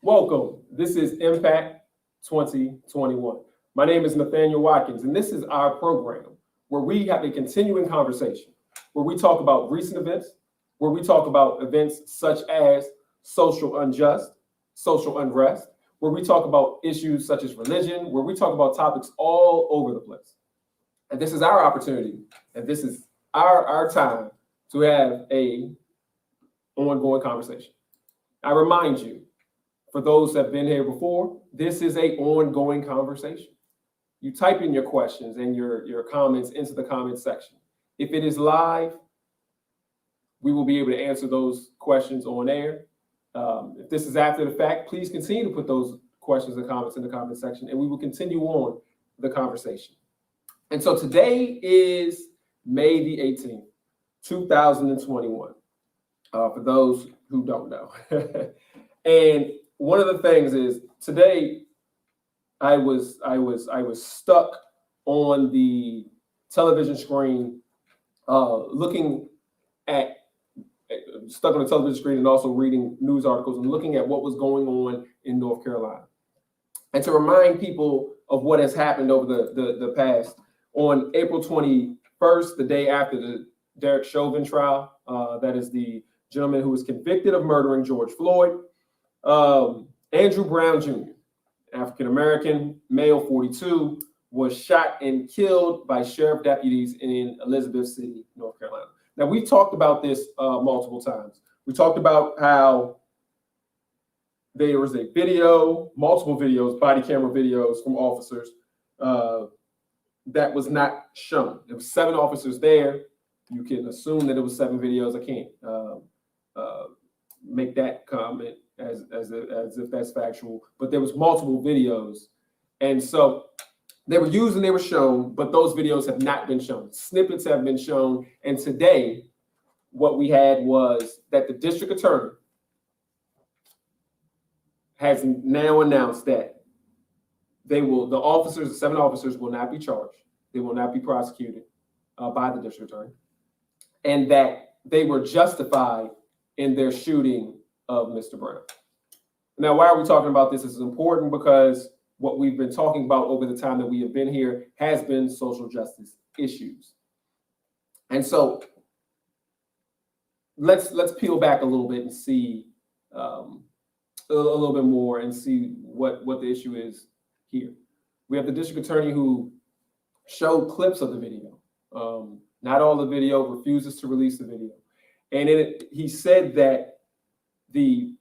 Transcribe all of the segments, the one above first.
Welcome. This is Impact 2021. My name is Nathaniel Watkins, and this is our program where we have a continuing conversation, where we talk about recent events, where we talk about events such as social social unrest, where we talk about issues such as religion, where we talk about topics all over the place. And this is our opportunity, and this is our time to have a ongoing conversation. I remind you, for those that have been here before, this is a ongoing conversation. You type in your questions and your comments into the comment section. If it is live, we will be able to answer those questions on air. If this is after the fact, please continue to put those questions and comments in the comment section, and we will continue on the conversation. And so today is May the 18th, 2021, for those who don't know. And one of the things is today I was stuck on the television screen, looking at stuck on the television screen and also reading news articles and looking at what was going on in North Carolina. And to remind people of what has happened over the past, on April 21st, the day after the Derek Chauvin trial, that is the gentleman who was convicted of murdering George Floyd, Andrew Brown Jr., African-American, male, 42, was shot and killed by sheriff deputies in Elizabeth City, North Carolina. Now, we've talked about this multiple times. We talked about how there was a video, multiple videos, body camera videos from officers that was not shown. There were 7 officers there. You can assume that it was 7 videos. I can't make that comment as if that's factual, but there was multiple videos. And so they were used and they were shown, but those videos have not been shown. Snippets have been shown. And today, what we had was that the district attorney has now announced that the officers, the 7 officers, will not be charged. They will not be prosecuted by the district attorney, and that they were justified in their shooting of Mr. Brown. Now, why are we talking about this? This is important because what we've been talking about over the time that we have been here has been social justice issues. And so let's peel back a little bit and see a little bit more and see what the issue is here. We have the district attorney who showed clips of the video. Not all the video, refuses to release the video. And he said that the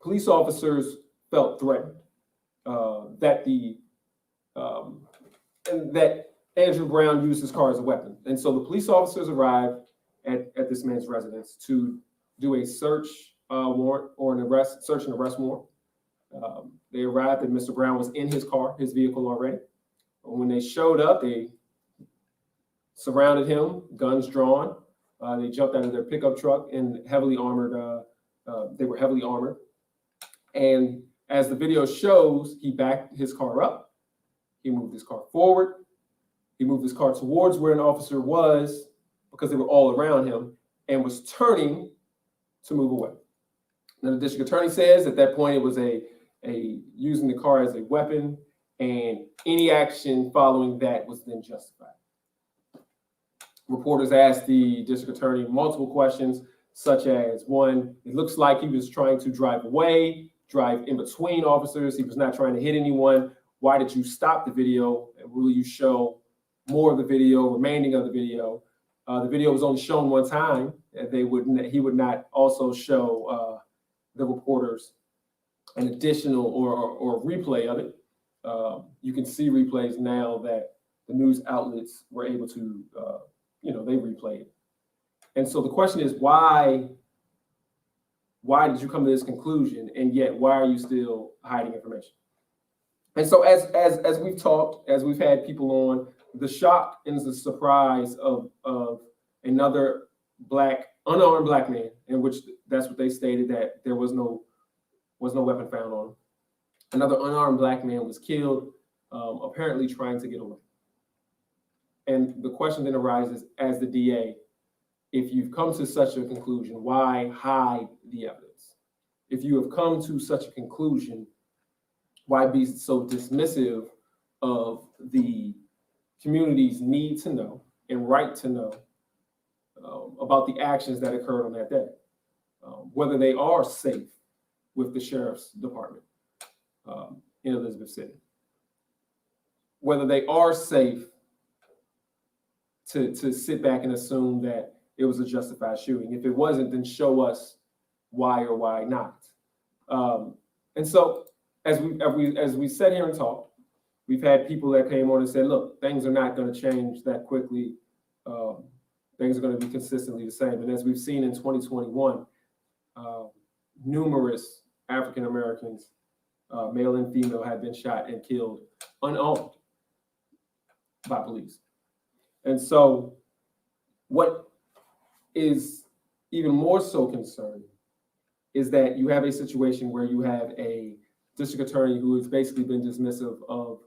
police officers felt threatened, that Andrew Brown used his car as a weapon. And so the police officers arrived at this man's residence to do a search warrant or search and arrest warrant. They arrived and Mr. Brown was in his car, his vehicle already. When they showed up, they surrounded him, guns drawn. They jumped out of their pickup truck and heavily armored. They were heavily armored. And as the video shows, he backed his car up. He moved his car forward. He moved his car towards where an officer was because they were all around him and was turning to move away. Now, the district attorney says at that point it was a using the car as a weapon, and any action following that was then justified. Reporters asked the district attorney multiple questions, such as, one, it looks like he was trying to drive away, drive in between officers. He was not trying to hit anyone. Why did you stop the video? And will you show more of the video, remaining of the video? The video was only shown one time. He would not also show the reporters an additional or replay of it. You can see replays now that the news outlets were able to, they replay it. And so the question is, why did you come to this conclusion, and yet why are you still hiding information? And so as we've talked, as we've had people on, the shock and the surprise of another unarmed black man, in which that's what they stated, that there was no weapon found on him. Another unarmed black man was killed, apparently trying to get away. And the question then arises, as the DA, if you've come to such a conclusion, why hide the evidence? if you have come to such a conclusion, why be so dismissive of the community's need to know and right to know about the actions that occurred on that day, whether they are safe with the sheriff's department in Elizabeth City, whether they are safe to sit back and assume that it was a justified shooting. If it wasn't, then show us why or why not. And so as we sat here and talked, we've had people that came on and said, look, things are not going to change that quickly. Things are going to be consistently the same. And as we've seen in 2021, numerous African Americans, male and female, have been shot and killed unarmed by police. And so what is even more so concerning is that you have a situation where you have a district attorney who has basically been dismissive of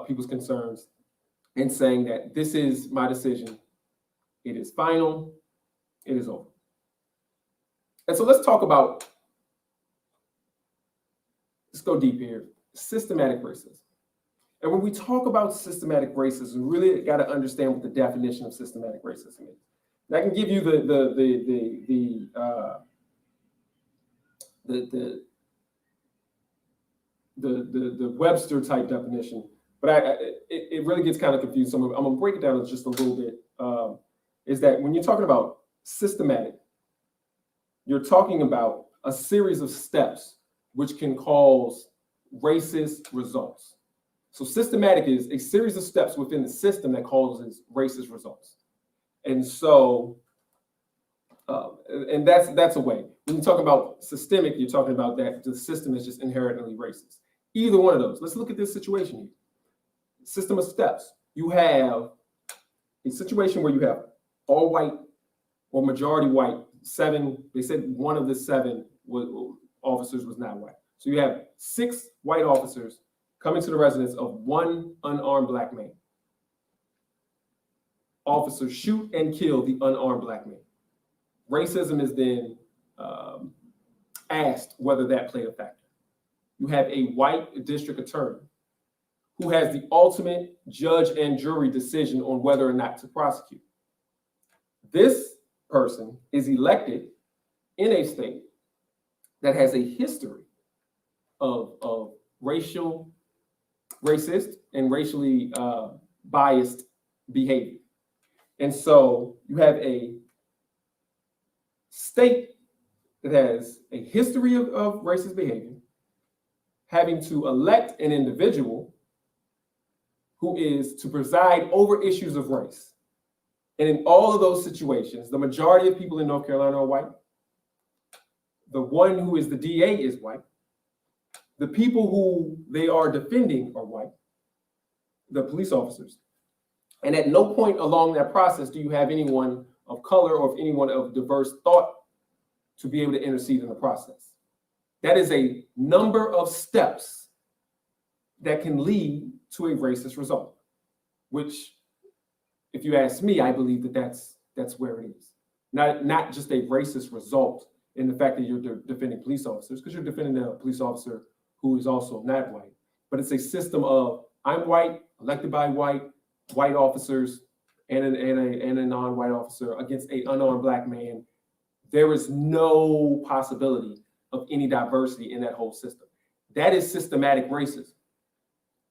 people's concerns and saying that this is my decision. It is final. It is over. And so let's go deep here, systematic racism. And when we talk about systematic racism, we really got to understand what the definition of systematic racism is. And I can give you the Webster type definition, but it really gets kind of confused. So I'm gonna break it down just a little bit. Is that when you're talking about systematic, you're talking about a series of steps which can cause racist results. So systematic is a series of steps within the system that causes racist results. And so, and that's a way. When you talk about systemic, you're talking about that the system is just inherently racist. Either one of those. Let's look at this situation here. System of steps. You have a situation where you have all white or majority white, they said one of the 7 officers was not white. So you have 6 white officers coming to the residence of one unarmed black man. Officers shoot and kill the unarmed black man. Racism is then asked whether that played a factor. You have a white district attorney who has the ultimate judge and jury decision on whether or not to prosecute. This person is elected in a state that has a history of racist and racially biased behavior. And so you have a state that has a history of racist behavior, having to elect an individual who is to preside over issues of race. And in all of those situations, the majority of people in North Carolina are white. The one who is the DA is white. The people who they are defending are white, the police officers. And at no point along that process do you have anyone of color or anyone of diverse thought to be able to intercede in the process. That is a number of steps that can lead to a racist result, which, if you ask me, I believe that that's where it is. Not just a racist result in the fact that you're defending police officers, because you're defending a police officer who is also not white, but it's a system of I'm white, elected by white officers, and a non-white officer against an unarmed black man. There is no possibility of any diversity in that whole system. That is systematic racism.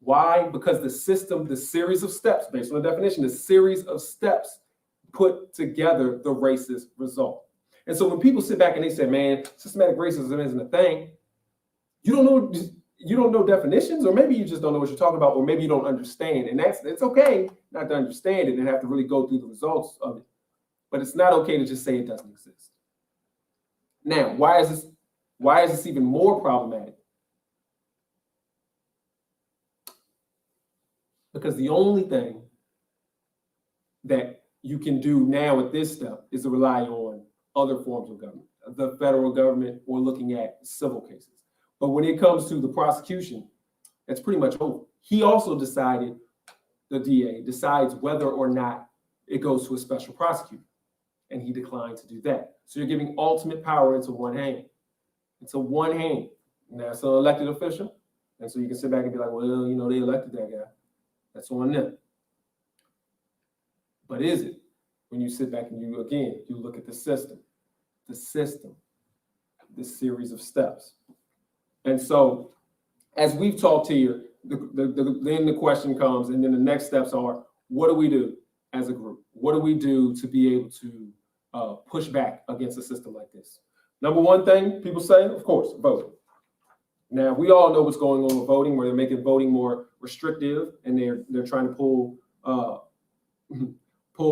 Why? Because the system, the series of steps, based on the definition, the series of steps put together the racist result. And so when people sit back and they say, man, systematic racism isn't a thing, you don't know definitions, or maybe you just don't know what you're talking about, or maybe you don't understand. And it's okay not to understand it and have to really go through the results of it. But it's not okay to just say it doesn't exist. Now, why is this even more problematic? Because the only thing that you can do now at this step is to rely on other forms of government, the federal government, or looking at civil cases. But when it comes to the prosecution, that's pretty much over. He also decided, the DA decides whether or not it goes to a special prosecutor, and he declined to do that. So you're giving ultimate power into one hand. It's a one hand. And that's an elected official. And so you can sit back and be like, well, they elected that guy. That's on them. But is it? When you sit back and you look at the system, this series of steps. And so as we've talked here, then the question comes, and then the next steps are, what do we do as a group? What do we do to be able to push back against a system like this? Number one thing people say, of course, voting. Now, we all know what's going on with voting, where they're making voting more restrictive, and they're trying to pull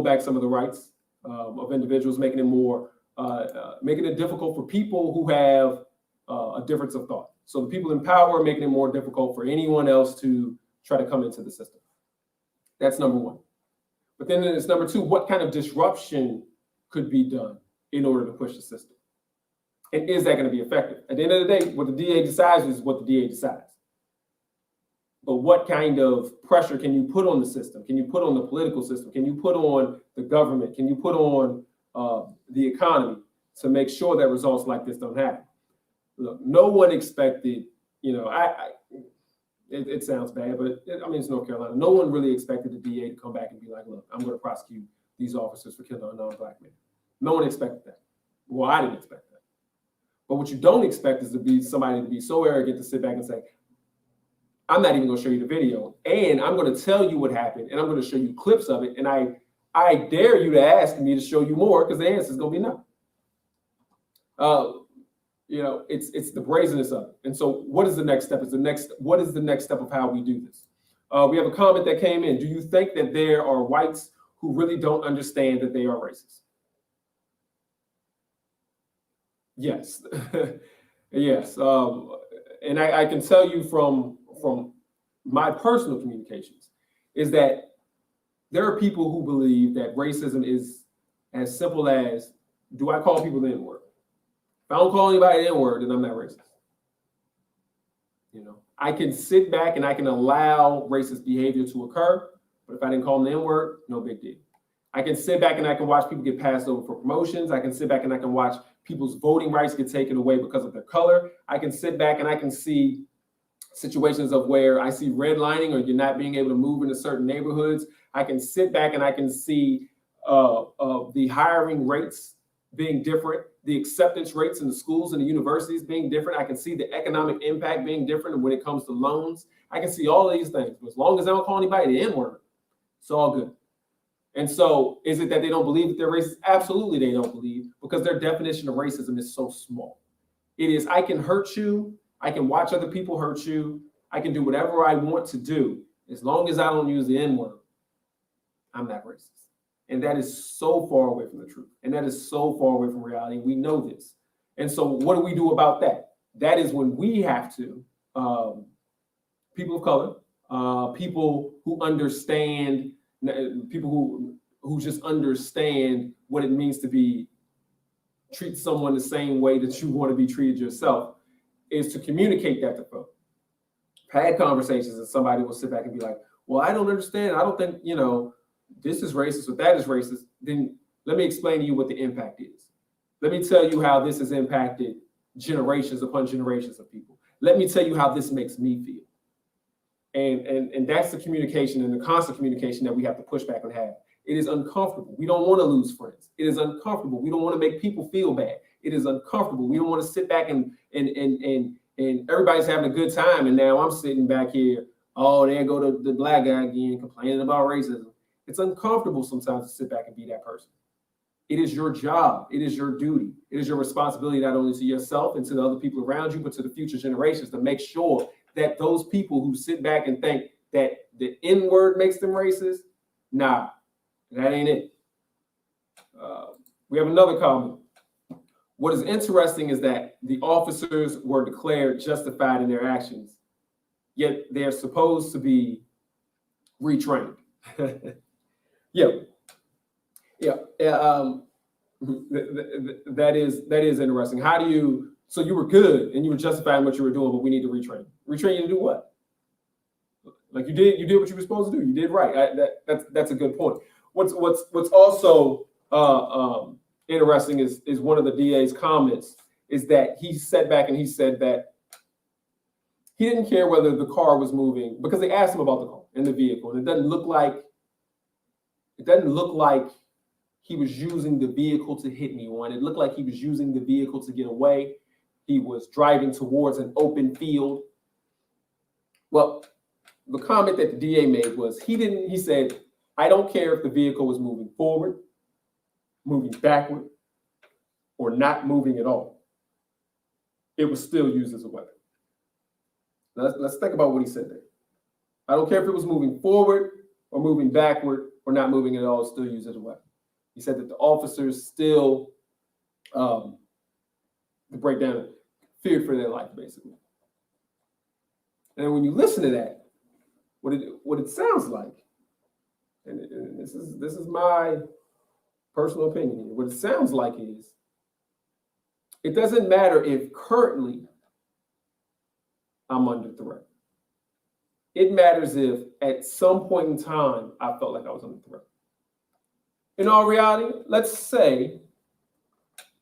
back some of the rights of individuals, making it difficult for people who have a difference of thought. So the people in power are making it more difficult for anyone else to try to come into the system. That's number one. But then it's number two, what kind of disruption could be done in order to push the system? And is that going to be effective? At the end of the day, what the DA decides is what the DA decides. But what kind of pressure can you put on the system? Can you put on the political system? Can you put on the government? Can you put on the economy to make sure that results like this don't happen? Look, no one expected, it sounds bad, but it's North Carolina. No one really expected the DA to come back and be like, look, I'm going to prosecute these officers for killing an unarmed Black man. No one expected that. Well, I didn't expect that. But what you don't expect is somebody to be so arrogant to sit back and say, I'm not even going to show you the video, and I'm going to tell you what happened, and I'm going to show you clips of it, and I dare you to ask me to show you more, because the answer is going to be no. It's the brazenness of it. And so what is the next step? What is the next step of how we do this? We have a comment that came in. Do you think that there are whites who really don't understand that they are racist? Yes. Yes. And I can tell you from my personal communications is that there are people who believe that racism is as simple as, do I call people the N-word? If I don't call anybody the N-word, then I'm not racist. I can sit back and I can allow racist behavior to occur, but if I didn't call them the N-word, no big deal. I can sit back and I can watch people get passed over for promotions. I can sit back and I can watch people's voting rights get taken away because of their color. I can sit back and I can see situations of where I see redlining or you're not being able to move into certain neighborhoods. I can sit back and I can see the hiring rates being different, the acceptance rates in the schools and the universities being different. I can see the economic impact being different when it comes to loans. I can see all of these things. But as long as I don't call anybody the N-word, it's all good. And so is it that they don't believe that they're racist? Absolutely they don't believe, because their definition of racism is so small. It is, I can hurt you. I can watch other people hurt you. I can do whatever I want to do. As long as I don't use the N-word, I'm not racist. And that is so far away from the truth. And that is so far away from reality. We know this. And so what do we do about that? That is when we have to, people of color, people who understand, people who just understand what it means to treat someone the same way that you want to be treated yourself, is to communicate that to folks. I've had conversations and somebody will sit back and be like, well, I don't understand. I don't think, this is racist or that is racist. Then let me explain to you what the impact is. Let me tell you how this has impacted generations upon generations of people. Let me tell you how this makes me feel. And that's the communication and the constant communication that we have to push back and have. It is uncomfortable. We don't want to lose friends. It is uncomfortable. We don't want to make people feel bad. It is uncomfortable. We don't want to sit back and everybody's having a good time. And now I'm sitting back here, oh, there go the Black guy again complaining about racism. It's uncomfortable sometimes to sit back and be that person. It is your job. It is your duty. It is your responsibility, not only to yourself and to the other people around you, but to the future generations, to make sure that those people who sit back and think that the N-word makes them racist, nah, that ain't it. We have another comment. What is interesting is that the officers were declared justified in their actions, yet they're supposed to be retrained. That is interesting. So you were good and you were justifying what you were doing, but we need to retrain. Retrain you to do what? Like you did what you were supposed to do. You did right. That's a good point. What's also interesting is one of the DA's comments is that he sat back and he said that he didn't care whether the car was moving because they asked him about the car and the vehicle, and it doesn't look like he was using the vehicle to hit anyone. It looked like he was using the vehicle to get away. He was driving towards an open field. Well, the comment that the DA made was he said, I don't care if the vehicle was moving forward, moving backward, or not moving at all. It was still used as a weapon. Let's think about what he said there. I don't care if it was moving forward or moving backward or not moving at all, it's still used as a weapon. He said that the officers still, to break down, feared for their life, basically. And when you listen to that, what it sounds like, and this is my personal opinion here, what it sounds like is, it doesn't matter if currently I'm under threat. It matters if at some point in time I felt like I was under threat. In all reality, let's say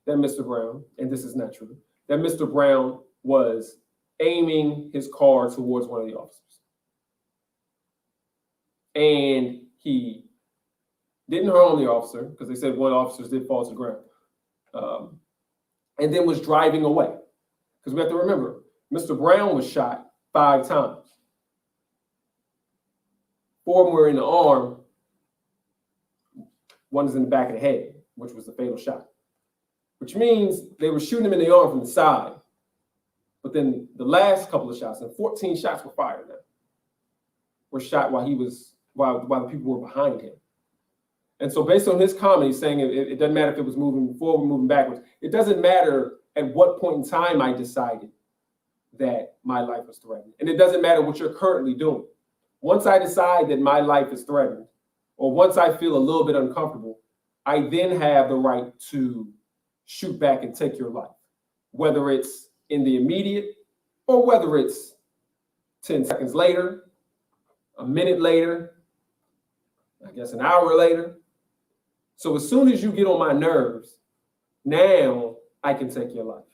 that Mr. Brown, and this is not true, that Mr. Brown was aiming his car towards one of the officers. And he didn't harm the officer, because they said one officer did fall to the ground, and then was driving away. Because we have to remember, Mr. Brown was shot 5 times. 4 of them were in the arm, 1 is in the back of the head, which was the fatal shot. Which means they were shooting him in the arm from the side. But then the last couple of shots, and 14 shots were fired now, were shot while the people were behind him. And so based on his comment, he's saying it doesn't matter if it was moving forward, moving backwards. It doesn't matter at what point in time I decided that my life was threatened. And it doesn't matter what you're currently doing. Once I decide that my life is threatened, or once I feel a little bit uncomfortable, I then have the right to shoot back and take your life, whether it's in the immediate or whether it's 10 seconds later, a minute later, I guess an hour later. So as soon as you get on my nerves, now I can take your life.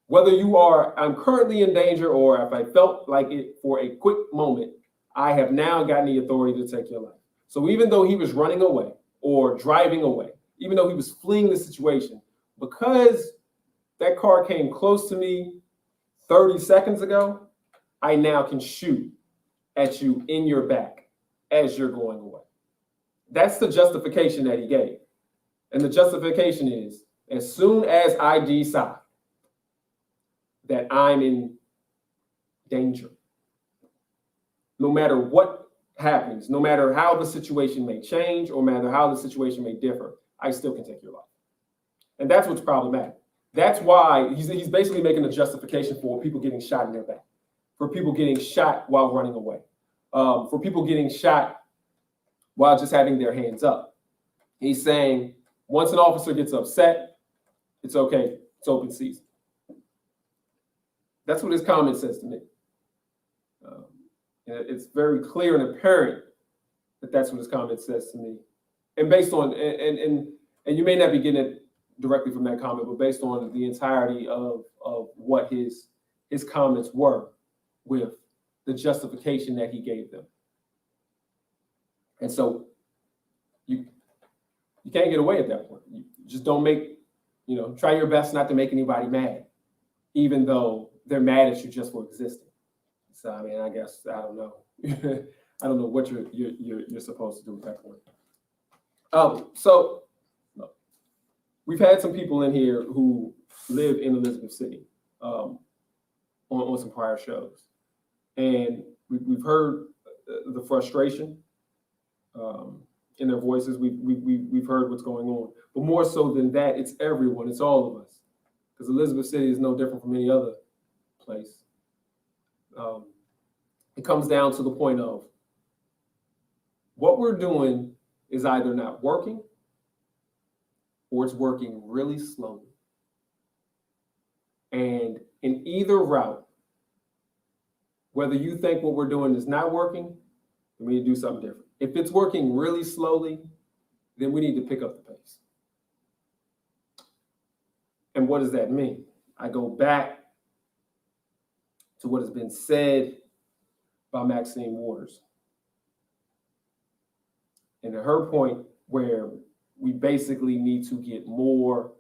Whether I'm currently in danger, or if I felt like it for a quick moment, I have now gotten the authority to take your life. So even though he was running away or driving away, even though he was fleeing the situation, because that car came close to me 30 seconds ago, I now can shoot at you in your back as you're going away. That's the justification that he gave. And the justification is, as soon as I decide that I'm in danger, no matter what happens, no matter how the situation may change, or no matter how the situation may differ, I still can take your life. And that's what's problematic. That's why he's basically making a justification for people getting shot in their back, for people getting shot while running away, for people getting shot while just having their hands up. He's saying once an officer gets upset, it's okay, it's open season. That's what his comment says to me. And it's very clear and apparent that that's what his comment says to me. And based on, and you may not be getting it directly from that comment, but based on the entirety of what his comments were with the justification that he gave them. And so you can't get away at that point. You just don't try your best not to make anybody mad, even though they're mad at you just for existing. So I mean, I guess I don't know. I don't know what you're supposed to do at that point. So we've had some people in here who live in Elizabeth City on some prior shows, and we've heard the frustration in their voices. We've heard what's going on, but more so than that, it's everyone. It's all of us, because Elizabeth City is no different from any other place. It comes down to the point of what we're doing is either not working or it's working really slowly. And in either route, whether you think what we're doing is not working, then we need to do something different. If it's working really slowly, then we need to pick up the pace. And what does that mean? I go back to what has been said by Maxine Waters. And at her point, where we basically need to get more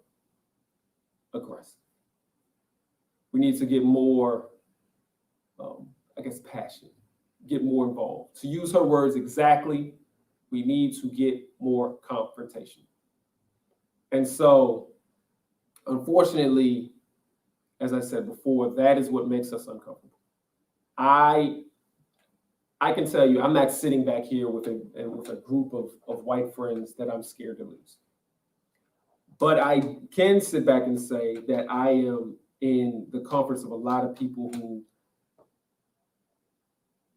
aggressive. We need to get more, passionate, get more involved. To use her words exactly, we need to get more confrontation. And so, unfortunately, as I said before, that is what makes us uncomfortable. I can tell you, I'm not sitting back here with a group of white friends that I'm scared to lose. But I can sit back and say that I am in the comforts of a lot of people who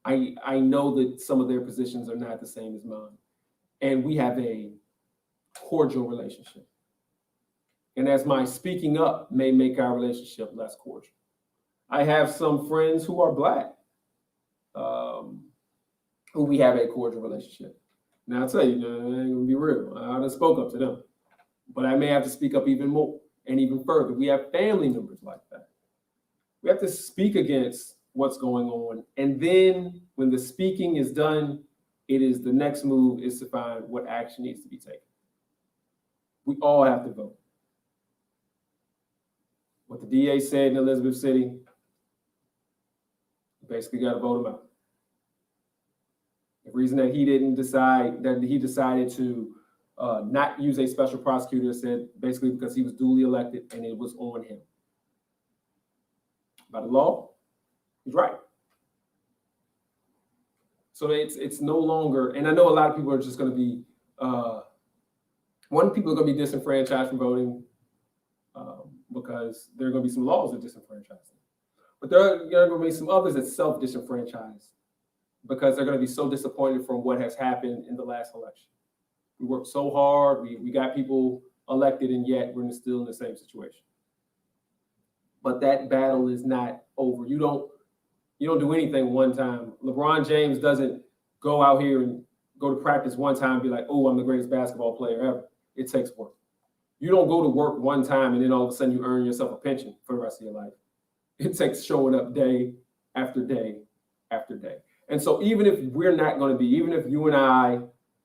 I know that some of their positions are not the same as mine. And we have a cordial relationship. And as my speaking up may make our relationship less cordial. I have some friends who are Black, who we have a cordial relationship. Now I'll tell you, I ain't gonna be real. I done spoke up to them, but I may have to speak up even more and even further. We have family members like that. We have to speak against what's going on. And then when the speaking is done, the next move is to find what action needs to be taken. We all have to vote. What the DA said in Elizabeth City, basically got to vote him out. The reason that he decided to not use a special prosecutor said basically because he was duly elected and it was on him. By the law, he's right. So it's no longer, and I know a lot of people are just going to be, people are going to be disenfranchised from voting because there are going to be some laws that disenfranchise them. But there are going to be some others that self-disenfranchise because they're going to be so disappointed from what has happened in the last election. We worked so hard, we got people elected, and yet we're still in the same situation. But that battle is not over. You don't do anything one time. LeBron James doesn't go out here and go to practice one time and be like, oh, I'm the greatest basketball player ever. It takes work. You don't go to work one time and then all of a sudden you earn yourself a pension for the rest of your life. It takes showing up day after day after day. And so even if even if you and I,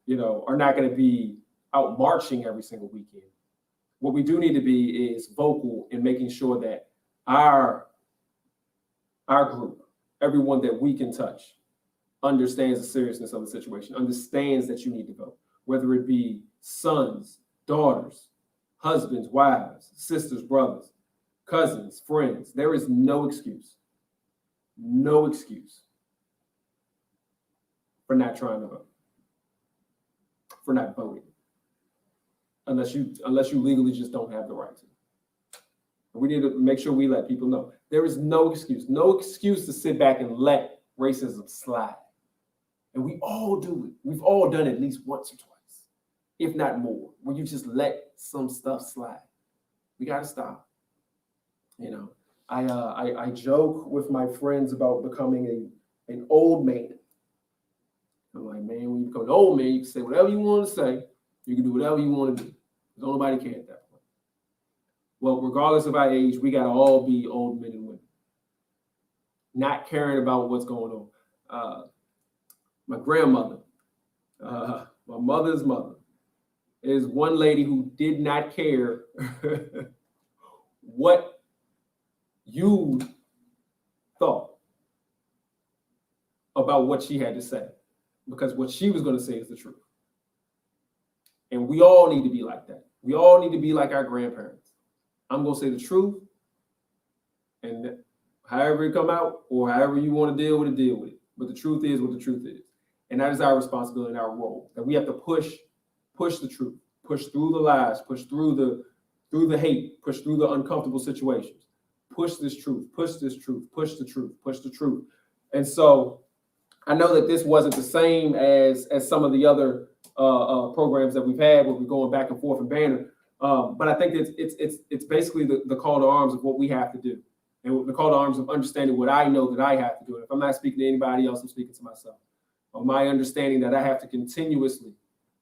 are not going to be out marching every single weekend, what we do need to be is vocal in making sure that our group, everyone that we can touch, understands the seriousness of the situation, understands that you need to vote, whether it be sons, daughters, husbands, wives, sisters, brothers, cousins, friends. There is no excuse for not trying to vote, for not voting, unless you legally just don't have the right to. We need to make sure we let people know there is no excuse to sit back and let racism slide. And we all do it. We've all done it at least once or twice, if not more, where you just let some stuff slide. We got to stop. I joke with my friends about becoming an old man. I'm like, man, when you become an old man, you can say whatever you want to say. You can do whatever you want to do. Because nobody cares at that point. Well, regardless of our age, we got to all be old men and women, not caring about what's going on. My grandmother, my mother's mother, is one lady who did not care what you thought about what she had to say, because what she was going to say is the truth. And we all need to be like that. We all need to be like our grandparents. I'm going to say the truth, and however it come out or however you want to deal with it. But the truth is what the truth is. And that is our responsibility and our role, that we have to push the truth, push through the lies, push through the hate, push through the uncomfortable situations, push this truth, push this truth, push the truth, push the truth. And so I know that this wasn't the same as some of the other programs that we've had where we're going back and forth and banner. But I think it's basically the call to arms of what we have to do, and the call to arms of understanding what I know that I have to do. And if I'm not speaking to anybody else, I'm speaking to myself. My understanding that I have to continuously,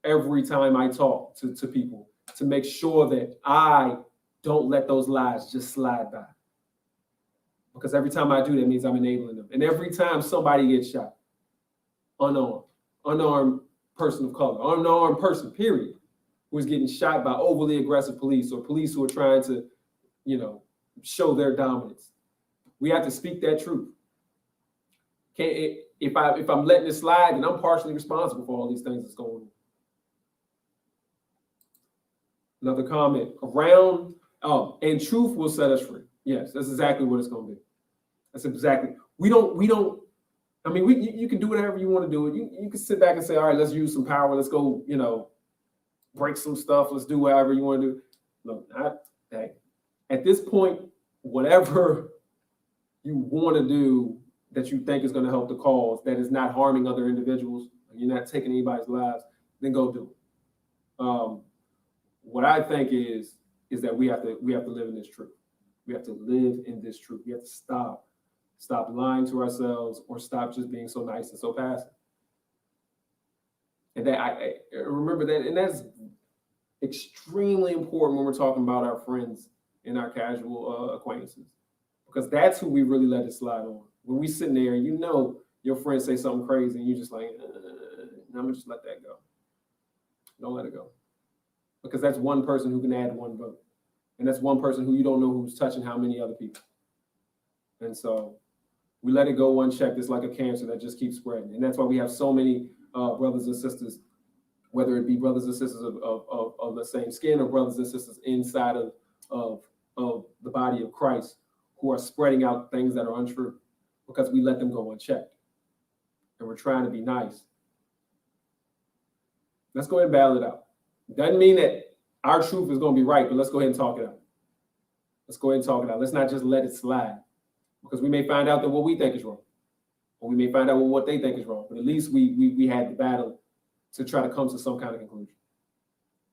every time I talk to people, to make sure that I don't let those lies just slide by. Because every time I do, that means I'm enabling them. And every time somebody gets shot, unarmed person of color, unarmed person, period, who is getting shot by overly aggressive police or police who are trying to, show their dominance. We have to speak that truth. If I'm letting it slide, then I'm partially responsible for all these things that's going on. Another comment around, and truth will set us free. Yes, that's exactly what it's going to be. That's exactly. We don't. I mean, you can do whatever you want to do. You can sit back and say, all right, let's use some power. Let's go, break some stuff. Let's do whatever you want to do. Look, hey, at this point, whatever you want to do that you think is going to help the cause, that is not harming other individuals, you're not taking anybody's lives, then go do it. What I think is that we have to live in this truth. We have to live in this truth. We have to stop lying to ourselves, or stop just being so nice and so passive. And that I remember that, and that's extremely important when we're talking about our friends and our casual acquaintances, because that's who we really let it slide on. When we sitting there and your friend say something crazy and you're just like, I'm gonna just let that go. Don't let it go. Because that's one person who can add one vote. And that's one person who you don't know who's touching how many other people. And so we let it go unchecked. It's like a cancer that just keeps spreading. And that's why we have so many brothers and sisters, whether it be brothers and sisters of the same skin or brothers and sisters inside of the body of Christ, who are spreading out things that are untrue because we let them go unchecked. And we're trying to be nice. Let's go ahead and battle it out. Doesn't mean that our truth is going to be right, but let's go ahead and talk it out. Let's go ahead and talk it out. Let's not just let it slide, because we may find out that what we think is wrong, or we may find out what they think is wrong. But at least we had the battle to try to come to some kind of conclusion.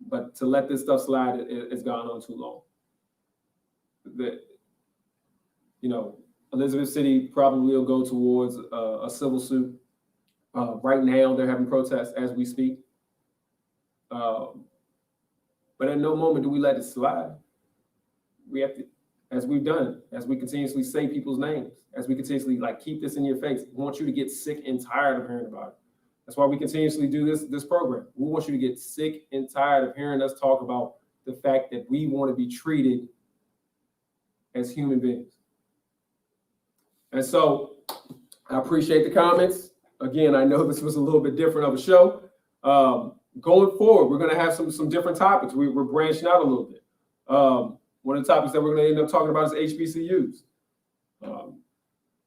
But to let this stuff slide, it's gone on too long. Elizabeth City probably will go towards a civil suit. Right now, they're having protests as we speak. But at no moment do we let it slide. We have to, as we've done, as we continuously say people's names, as we continuously keep this in your face, we want you to get sick and tired of hearing about it. That's why we continuously do this program. We want you to get sick and tired of hearing us talk about the fact that we want to be treated as human beings. And so I appreciate the comments. Again, I know this was a little bit different of a show. Going forward, we're going to have some different topics. We're branching out a little bit. One of the topics that we're going to end up talking about is HBCUs,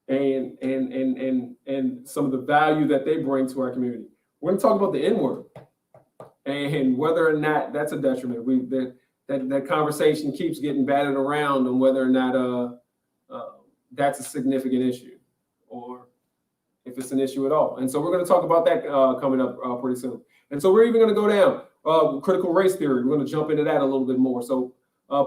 and some of the value that they bring to our community. We're going to talk about the N-word and whether or not that's a detriment. That conversation keeps getting batted around on whether or not that's a significant issue, or if it's an issue at all. And so we're going to talk about that coming up pretty soon. And so we're even going to go down critical race theory. We're going to jump into that a little bit more. So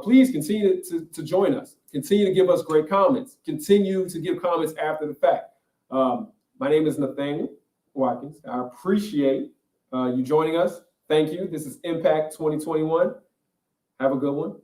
please continue to join us. Continue to give us great comments. Continue to give comments after the fact. My name is Nathaniel Watkins. I appreciate you joining us. Thank you. This is Impact 2021. Have a good one.